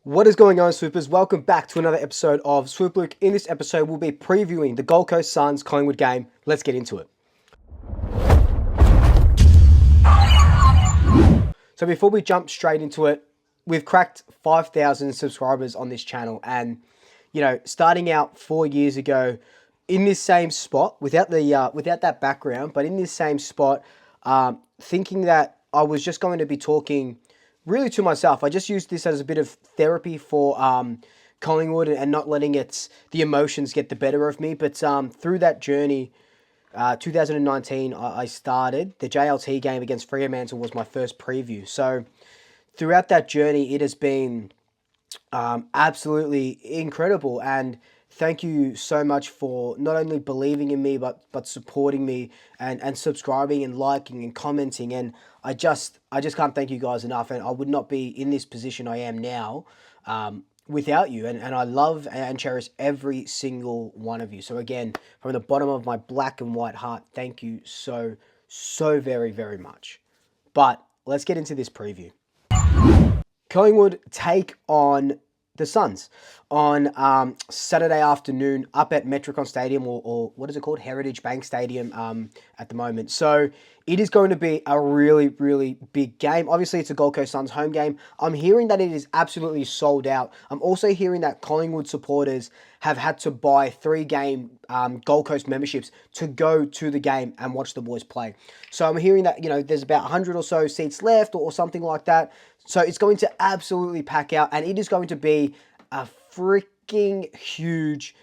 What is going on, Swoopers? Welcome back to another episode of Swoop Luke. In this episode, we'll be previewing the Gold Coast Suns Collingwood game. Let's get into it. So before we jump straight into it, we've cracked 5,000 subscribers on this channel, and starting out 4 years ago, in this same spot, without that background, but in this same spot, thinking that I was just going to be talking really to myself. I just used this as a bit of therapy for Collingwood and not letting the emotions get the better of me. But through that journey, 2019, I started the JLT game against Fremantle was my first preview. So throughout that journey, it has been absolutely incredible, and thank you so much for not only believing in me but supporting me and subscribing and liking and commenting. And I just can't thank you guys enough, and I would not be in this position I am now without you. And I love and cherish every single one of you. So again, from the bottom of my black and white heart, thank you so very, very much. But let's get into this preview. Collingwood take on the Suns on Saturday afternoon up at Metricon Stadium, or what is it called? Heritage Bank Stadium at the moment. So it is going to be a really, really big game. Obviously, it's a Gold Coast Suns home game. I'm hearing that it is absolutely sold out. I'm also hearing that Collingwood supporters have had to buy 3-game Gold Coast memberships to go to the game and watch the boys play. So I'm hearing that, there's about 100 or so seats left or something like that. So it's going to absolutely pack out, and it is going to be a freaking huge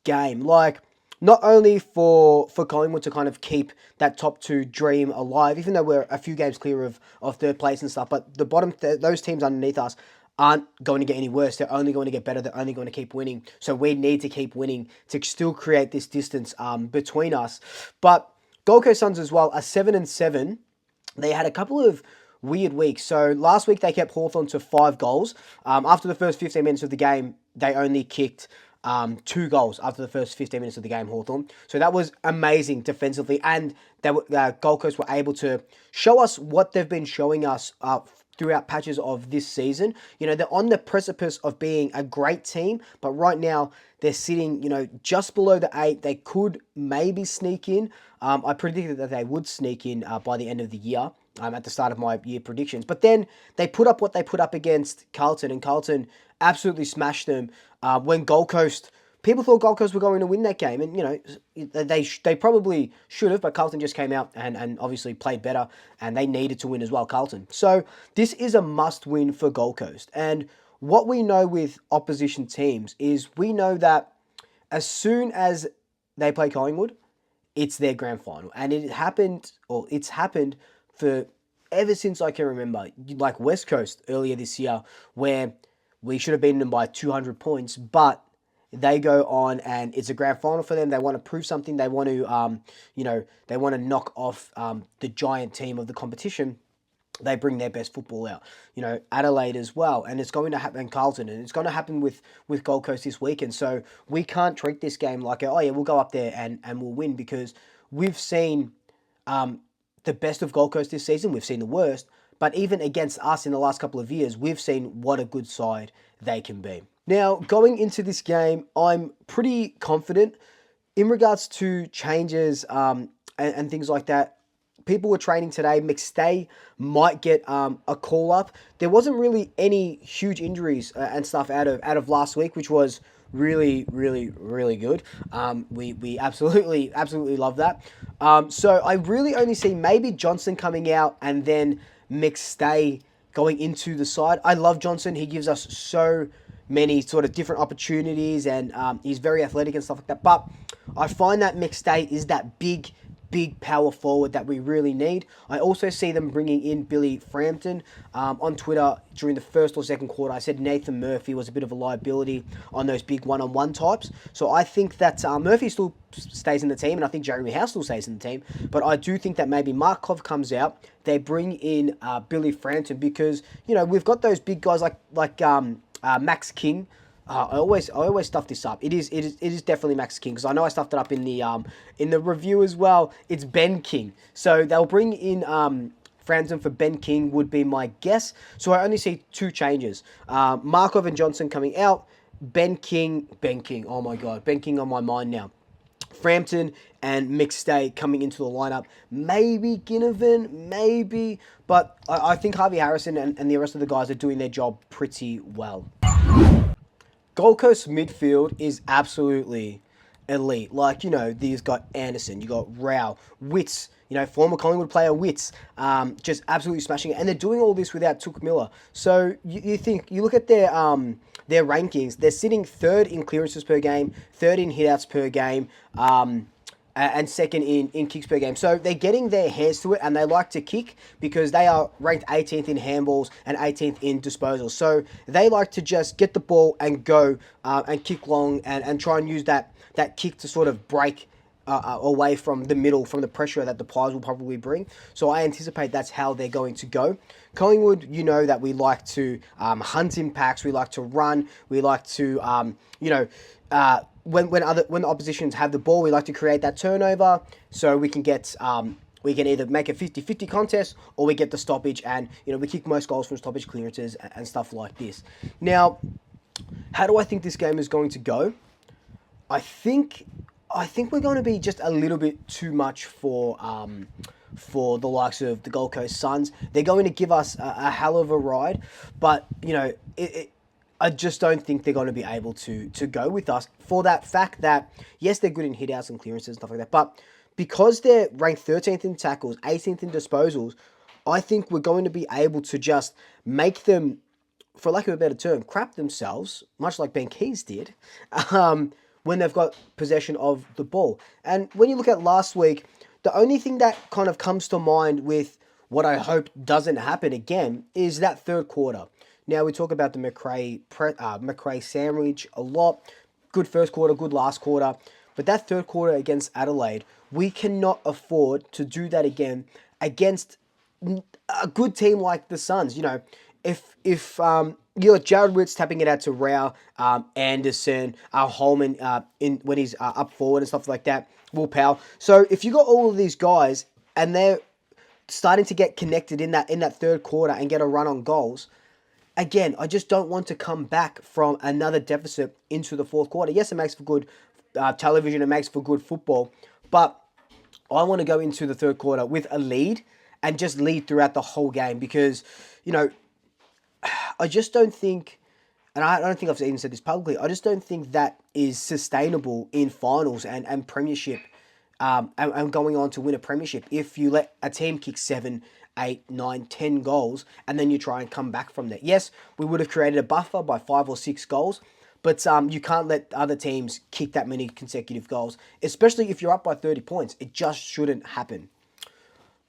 game. Like, not only for Collingwood to kind of keep that top 2 dream alive, even though we're a few games clear of third place and stuff, but the bottom, those teams underneath us aren't going to get any worse. They're only going to get better. They're only going to keep winning. So we need to keep winning to still create this distance between us. But Gold Coast Suns as well are 7-7. They had a couple of weird weeks. So last week they kept Hawthorn to 5 goals. After the first 15 minutes of the game, they only kicked 2 goals after the first 15 minutes of the game, Hawthorn. So that was amazing defensively, and Gold Coast were able to show us what they've been showing us throughout patches of this season. They're on the precipice of being a great team, but right now they're sitting, just below the 8. They could maybe sneak in. I predicted that they would sneak in by the end of the year. At the start of my year predictions. But then they put up what they put up against Carlton, and Carlton absolutely smashed them when Gold Coast... People thought Gold Coast were going to win that game, and, they probably should have, but Carlton just came out and obviously played better, and they needed to win as well, Carlton. So this is a must-win for Gold Coast. And what we know with opposition teams is we know that as soon as they play Collingwood, it's their grand final. And it's happened for ever since I can remember, like West Coast earlier this year, where we should have beaten them by 200 points, but they go on and it's a grand final for them. They want to prove something. They want to, they want to knock off the giant team of the competition. They bring their best football out. Adelaide as well, and it's going to happen in Carlton, and it's going to happen with Gold Coast this weekend. So we can't treat this game like, oh yeah, we'll go up there and we'll win, because we've seen the best of Gold Coast this season. We've seen the worst, but even against us in the last couple of years, we've seen what a good side they can be. Now, going into this game, I'm pretty confident in regards to changes and things like that. People were training today. McStay might get a call up. There wasn't really any huge injuries and stuff out of last week, which was really, really, really good. We absolutely love that. So I really only see maybe Johnson coming out and then McStay going into the side. I love Johnson. He gives us so many sort of different opportunities, and he's very athletic and stuff like that. But I find that McStay is that big power forward that we really need. I also see them bringing in Billy Frampton. On Twitter during the first or second quarter, I said Nathan Murphy was a bit of a liability on those big one-on-one types. So I think that Murphy still stays in the team, and I think Jeremy Howe still stays in the team. But I do think that maybe Markov comes out. They bring in Billy Frampton, because we've got those big guys like Max King. I always stuff this up. It is definitely Max King, because I know I stuffed it up in the review as well. It's Ben King. So they'll bring in Frampton for Ben King would be my guess. So I only see two changes. Markov and Johnson coming out. Ben King, oh my God, Ben King on my mind now. Frampton and McStay coming into the lineup. Maybe Ginnivan, maybe. But I think Harvey Harrison and the rest of the guys are doing their job pretty well. Gold Coast midfield is absolutely elite. Like, these got Anderson, you got Rao, Witts, former Collingwood player Witts, just absolutely smashing it. And they're doing all this without Took Miller. So you look at their rankings, they're sitting third in clearances per game, third in hitouts per game, and second in kicks per game. So they're getting their hands to it, and they like to kick because they are ranked 18th in handballs and 18th in disposals. So they like to just get the ball and go and kick long and try and use that kick to sort of break away from the middle, from the pressure that the Pies will probably bring. So I anticipate that's how they're going to go. Collingwood, that we like to hunt in packs, we like to run, we like to, when the oppositions have the ball, we like to create that turnover so we can get we can either make a 50-50 contest or we get the stoppage, and we kick most goals from stoppage clearances and stuff like this. Now, how do I think this game is going to go? I think we're going to be just a little bit too much for the likes of the Gold Coast Suns. They're going to give us a hell of a ride, but I just don't think they're going to be able to go with us for that fact that, yes, they're good in hitouts and clearances and stuff like that, but because they're ranked 13th in tackles, 18th in disposals, I think we're going to be able to just make them, for lack of a better term, crap themselves, much like Ben Keys did, when they've got possession of the ball. And when you look at last week, the only thing that kind of comes to mind with what I hope doesn't happen again is that third quarter. Now, we talk about the McRae sandwich a lot. Good first quarter, good last quarter. But that third quarter against Adelaide, we cannot afford to do that again against a good team like the Suns. If you got Jared Witts tapping it out to Rao, Anderson, Holman when he's up forward and stuff like that, Will Powell. So if you got all of these guys and they're starting to get connected in that third quarter and get a run on goals, again, I just don't want to come back from another deficit into the fourth quarter. Yes, it makes for good television, it makes for good football, but I want to go into the third quarter with a lead and just lead throughout the whole game because, I just don't think, and I don't think I've even said this publicly, I just don't think that is sustainable in finals and premiership, and going on to win a premiership if you let a team kick 7, 8, 9, 10 goals and then you try and come back from there. Yes, we would have created a buffer by 5 or 6 goals, but you can't let other teams kick that many consecutive goals, especially if you're up by 30 points. It just shouldn't happen.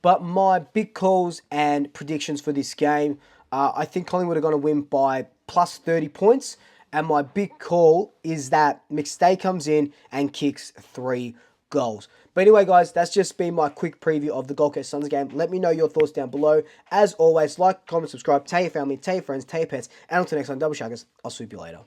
But my big calls and predictions for this game, I think Collingwood are going to win by plus 30 points. And my big call is that McStay comes in and kicks 3 goals. But anyway, guys, that's just been my quick preview of the Gold Coast Suns game. Let me know your thoughts down below. As always, like, comment, subscribe, tell your family, tell your friends, tell your pets. And until next time, Double Shaggers, I'll swoop you later.